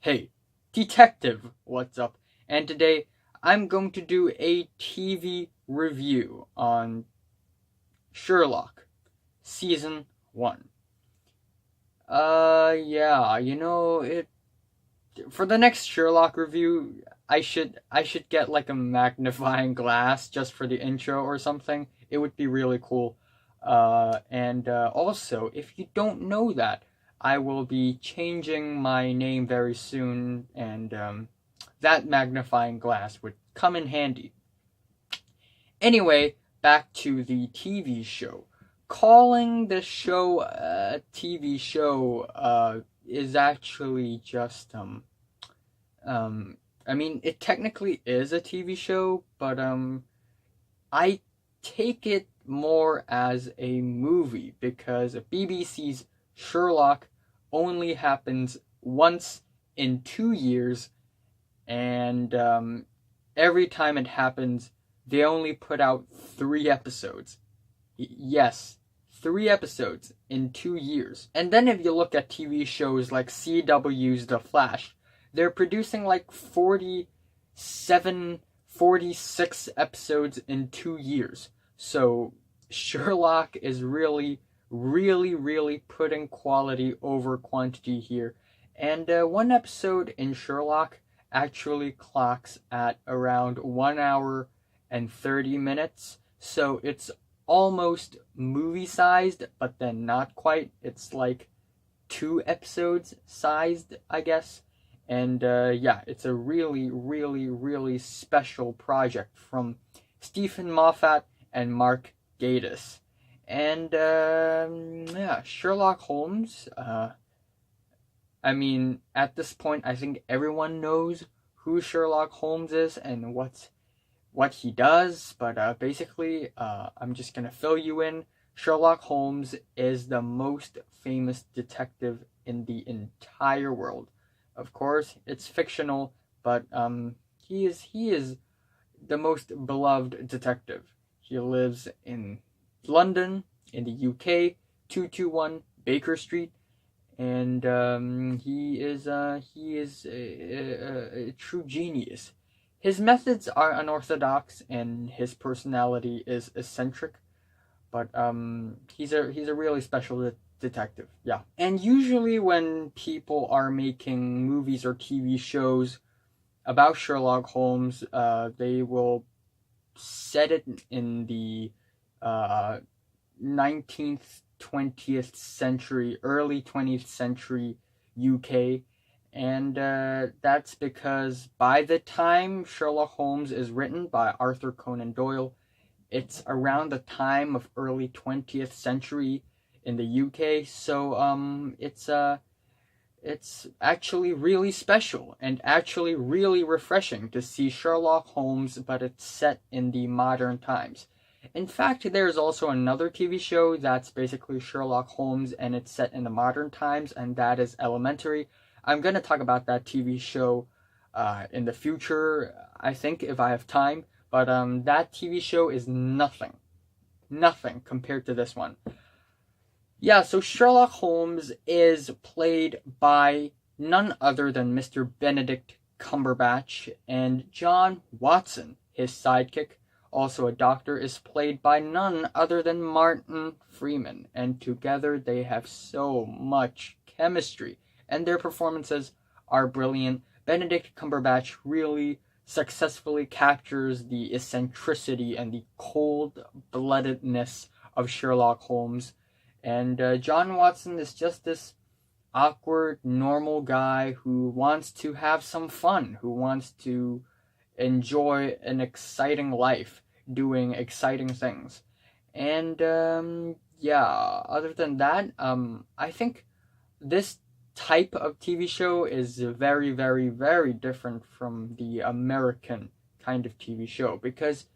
Hey, detective, what's up? And today I'm going to do a TV review on Sherlock, Season 1. Yeah, it for the next Sherlock review, I should get like a magnifying glass just for the intro or something. It would be really cool. And also, if you don't know that, I will be changing my name very soon, and that magnifying glass would come in handy. Anyway, back to the TV show. Calling the show a TV show is actually just um I mean, it technically is a TV show, but I take it more as a movie because BBC's Sherlock only happens once in 2 years, and every time it happens, they only put out 3 episodes. Yes, 3 episodes in 2 years. And then if you look at TV shows like CW's The Flash, they're producing like 47, 46 episodes in 2 years. So Sherlock is really, really, really putting quality over quantity here. And one episode in Sherlock actually clocks at around 1 hour and 30 minutes. So it's almost movie sized, but then not quite. It's like 2 episodes sized, I guess. And yeah, it's a really, really, really special project from Stephen Moffat and Mark Gatiss. And yeah, Sherlock Holmes. I mean, at this point, I think everyone knows who Sherlock Holmes is and what he does, but basically, I'm just gonna fill you in. Sherlock Holmes is the most famous detective in the entire world. Of course, it's fictional, but he is the most beloved detective. He lives in London, in the UK, 221 Baker Street, and he is a true genius. His methods are unorthodox, and his personality is eccentric, but he's a really special detective. Yeah, and usually when people are making movies or TV shows about Sherlock Holmes, they will set it in the 19th, 20th century, early 20th century UK. And that's because by the time Sherlock Holmes is written by Arthur Conan Doyle, it's around the time of early 20th century in the UK. So it's actually really special and actually really refreshing to see Sherlock Holmes, but it's set in the modern times. In fact, there's also another TV show that's basically Sherlock Holmes and it's set in the modern times, and that is Elementary. I'm going to talk about that TV show in the future, I think, if I have time. But that TV show is nothing compared to this one. Yeah, so Sherlock Holmes is played by none other than Mr. Benedict Cumberbatch, and John Watson, his sidekick, also a doctor, is played by none other than Martin Freeman, and together they have so much chemistry, and their performances are brilliant. Benedict Cumberbatch really successfully captures the eccentricity and the cold-bloodedness of Sherlock Holmes, and John Watson is just this awkward, normal guy who wants to have some fun, who wants to enjoy an exciting life, doing exciting things. And yeah, other than that, I think this type of TV show is very, very, very different from the American kind of TV show, because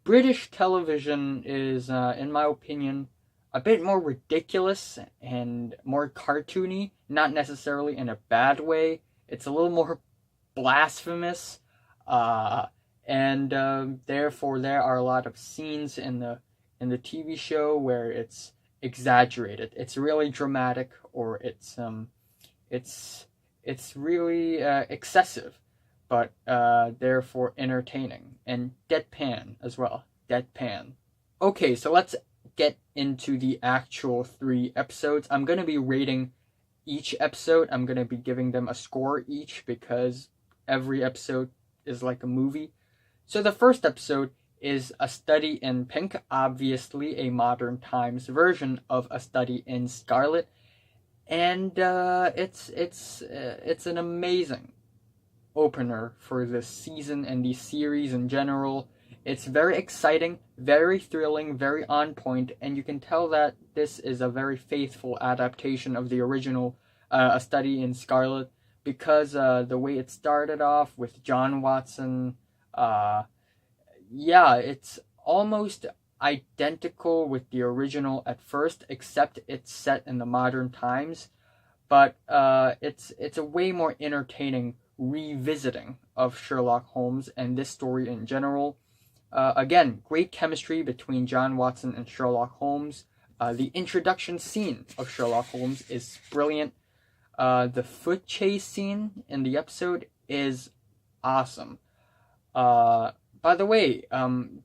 British television is, in my opinion, a bit more ridiculous and more cartoony, not necessarily in a bad way. It's a little more blasphemous, uh, and therefore there are a lot of scenes in the TV show where it's exaggerated. It's really dramatic, or it's It's really excessive, but therefore entertaining, and deadpan as well. Deadpan. Okay, so let's get into the actual 3 episodes. I'm going to be rating each episode. I'm going to be giving them a score each because every episode is like a movie. So the first episode is A Study in Pink, obviously a modern times version of A Study in Scarlet, and it's an amazing opener for this season and the series in general. It's very exciting, very thrilling, very on point, and you can tell that this is a very faithful adaptation of the original A Study in Scarlet, because the way it started off with John Watson, it's almost identical with the original at first, except it's set in the modern times. But it's a way more entertaining revisiting of Sherlock Holmes and this story in general. Again, great chemistry between John Watson and Sherlock Holmes. The introduction scene of Sherlock Holmes is brilliant. The foot chase scene in the episode is awesome. By the way,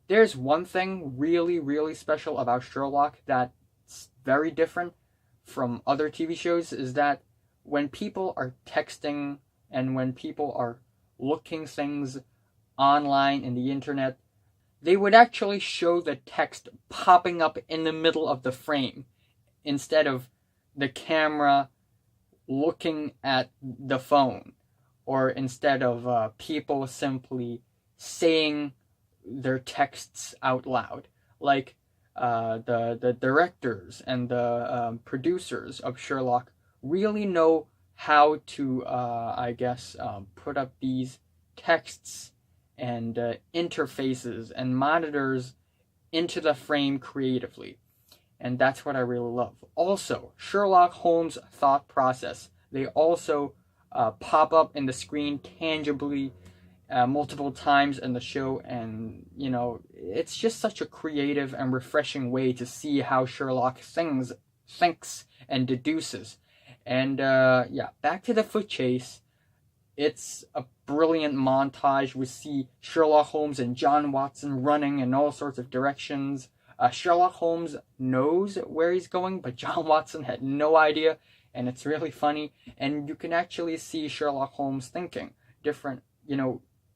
there's one thing really, really special about Sherlock that's very different from other TV shows, is that when people are texting and when people are looking things online in the internet, they would actually show the text popping up in the middle of the frame instead of the camera looking at the phone, or instead of people simply saying their texts out loud. Like the directors and the producers of Sherlock really know how to, put up these texts and interfaces and monitors into the frame creatively. And that's what I really love. Also, Sherlock Holmes' thought process. They also pop up in the screen tangibly multiple times in the show, and it's just such a creative and refreshing way to see how Sherlock thinks and deduces. And back to the foot chase. It's a brilliant montage. We see Sherlock Holmes and John Watson running in all sorts of directions. Sherlock Holmes knows where he's going, but John Watson had no idea, and it's really funny. And you can actually see Sherlock Holmes thinking different.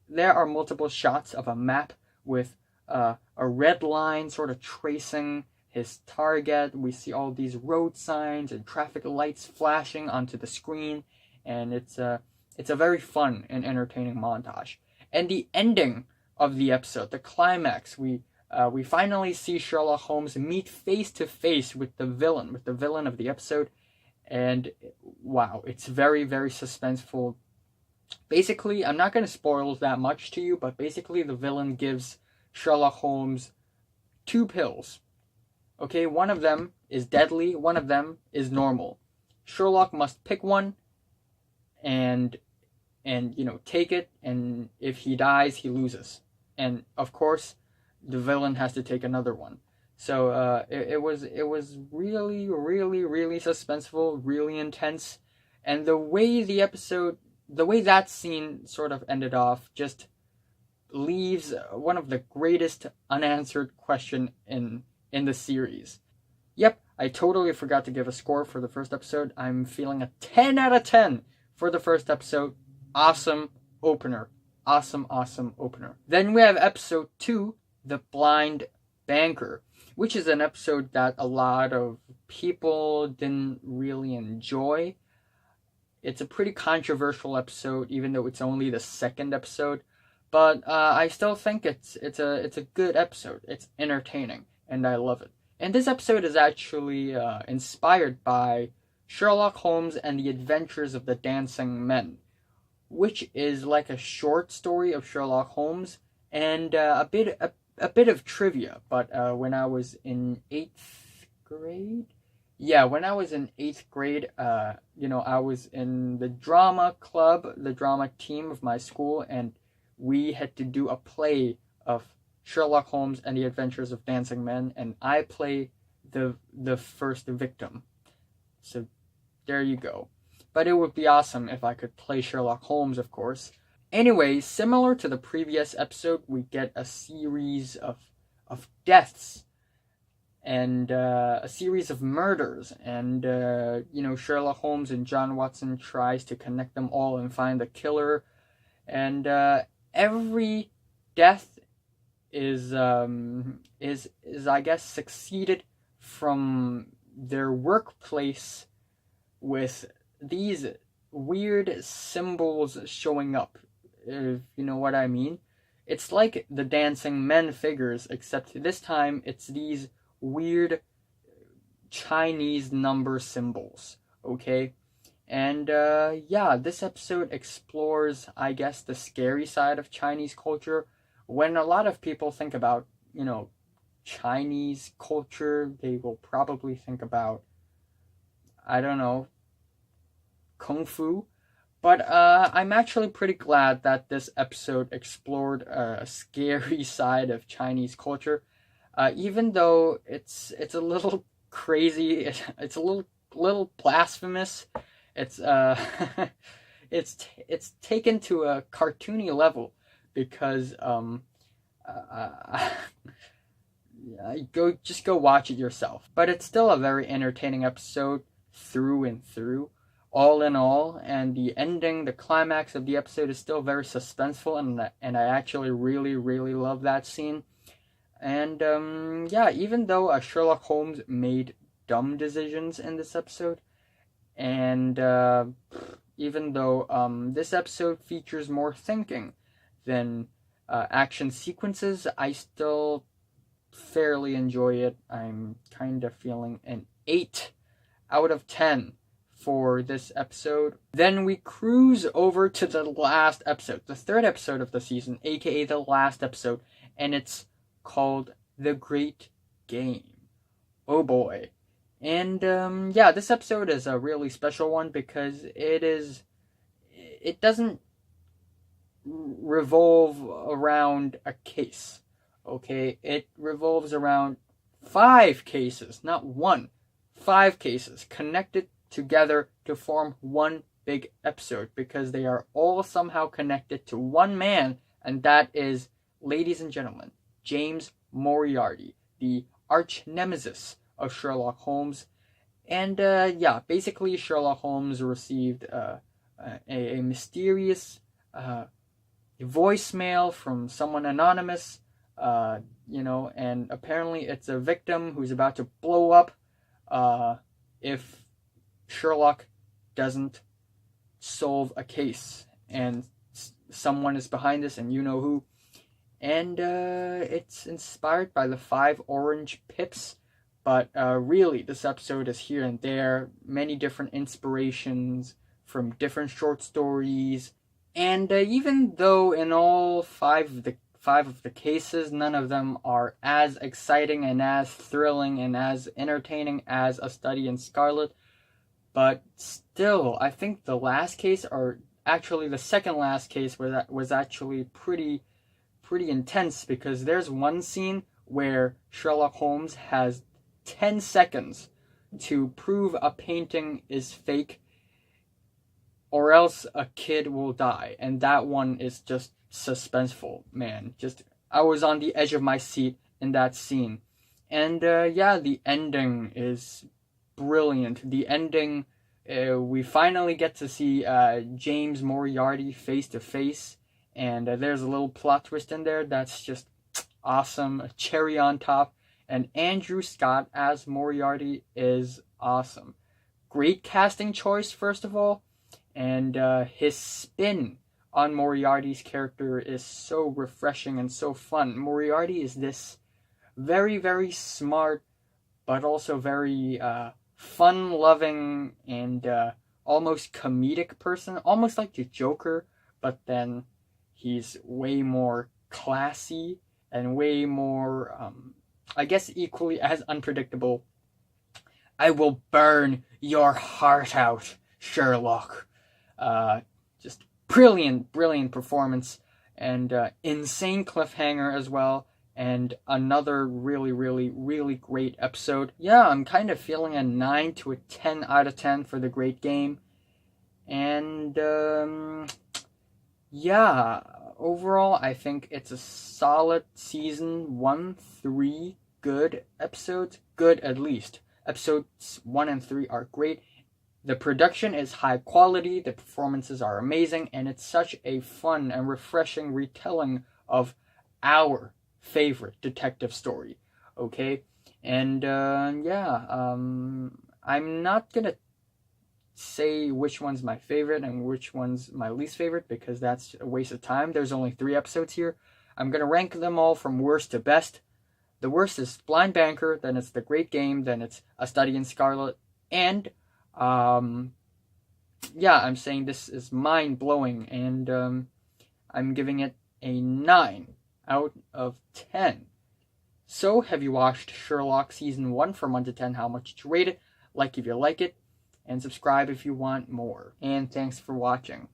There are multiple shots of a map with a red line sort of tracing his target. We see all these road signs and traffic lights flashing onto the screen, and it's a very fun and entertaining montage. And the ending of the episode, the climax, we finally see Sherlock Holmes meet face to face with the villain of the episode, and wow, it's very, very suspenseful. Basically, I'm not going to spoil that much to you, but basically the villain gives Sherlock Holmes 2 pills. Okay, one of them is deadly, one of them is normal. Sherlock must pick one and take it, and if he dies, he loses. And of course, the villain has to take another one. So it was really, really, really suspenseful, really intense, and the way that scene sort of ended off just leaves one of the greatest unanswered question in the series. Yep, I totally forgot to give a score for the first episode. I'm feeling a 10 out of 10 for the first episode. Awesome opener. Awesome opener. Then we have episode 2, The Blind Banker, which is an episode that a lot of people didn't really enjoy. It's a pretty controversial episode, even though it's only the second episode. But I still think it's a good episode. It's entertaining, and I love it. And this episode is actually inspired by Sherlock Holmes and the Adventures of the Dancing Men, which is like a short story of Sherlock Holmes, and a bit of trivia. But when I was in 8th grade, when I was in 8th grade, I was in the drama club, the drama team of my school, and we had to do a play of Sherlock Holmes and the Adventures of Dancing Men, and I play the first victim. So there you go. but it would be awesome if I could play Sherlock Holmes, of course. Anyway, similar to the previous episode, we get a series of deaths and a series of murders, and Sherlock Holmes and John Watson tries to connect them all and find the killer, and every death is I guess succeeded from their workplace with these weird symbols showing up, if you know what I mean. It's like the dancing men figures, except this time it's these weird Chinese number symbols, okay? And this episode explores, I guess, the scary side of Chinese culture. When a lot of people think about, Chinese culture, they will probably think about, I don't know, Kung Fu. But I'm actually pretty glad that this episode explored a scary side of Chinese culture. Even though it's a little crazy, it's a little blasphemous. It's it's taken to a cartoony level because go watch it yourself. But it's still a very entertaining episode through and through, all in all. And the ending, the climax of the episode is still very suspenseful, and I actually really, really love that scene. And even though Sherlock Holmes made dumb decisions in this episode, and even though this episode features more thinking than action sequences, I still fairly enjoy it. I'm kind of feeling an 8 out of 10 for this episode. Then we cruise over to the last episode, the third episode of the season, aka the last episode, and it's called The Great Game. Oh boy. And this episode is a really special one because it doesn't revolve around a case, okay? It revolves around 5 cases, not one, 5 cases connected together to form one big episode because they are all somehow connected to one man, and that is, ladies and gentlemen, James Moriarty, the arch nemesis of Sherlock Holmes. And basically Sherlock Holmes received a mysterious voicemail from someone anonymous, and apparently it's a victim who's about to blow up if Sherlock doesn't solve a case, and someone is behind this, and you know who. And it's inspired by the 5 orange pips, but really this episode is here and there, many different inspirations from different short stories. And even though in all 5 of the cases, none of them are as exciting and as thrilling and as entertaining as A Study in Scarlet, but still, I think the last case, or actually the second last case, was actually pretty intense, because there's one scene where Sherlock Holmes has 10 seconds to prove a painting is fake, or else a kid will die. And that one is just suspenseful, man. I was on the edge of my seat in that scene. And the ending is brilliant. The ending, we finally get to see James Moriarty face to face, and there's a little plot twist in there that's just awesome, a cherry on top. And Andrew Scott as Moriarty is awesome. Great casting choice, first of all, and his spin on Moriarty's character is so refreshing and so fun. Moriarty is this very, very smart, but also very fun-loving and almost comedic person, almost like the Joker, but then he's way more classy and way more, I guess, equally as unpredictable. I will burn your heart out, Sherlock. Just brilliant performance, and insane cliffhanger as well, and another really, really, really great episode. Yeah, I'm kind of feeling a 9 to a 10 out of 10 for The Great Game. And yeah, overall, I think it's a solid season 1, 3 good episodes. Good, at least. Episodes 1 and 3 are great. The production is high quality, the performances are amazing, and it's such a fun and refreshing retelling of our favorite detective story. Okay? And yeah, I'm not gonna say which one's my favorite and which one's my least favorite because that's a waste of time. There's only 3 episodes here. I'm gonna rank them all from worst to best. The worst is Blind Banker, then it's The Great Game, then it's A Study in Scarlet, and yeah, I'm saying this is mind blowing, and I'm giving it a 9 out of 10. So, have you watched Sherlock Season 1 from 1 to 10? How much did you rate it? Like if you like it, and subscribe if you want more. And thanks for watching.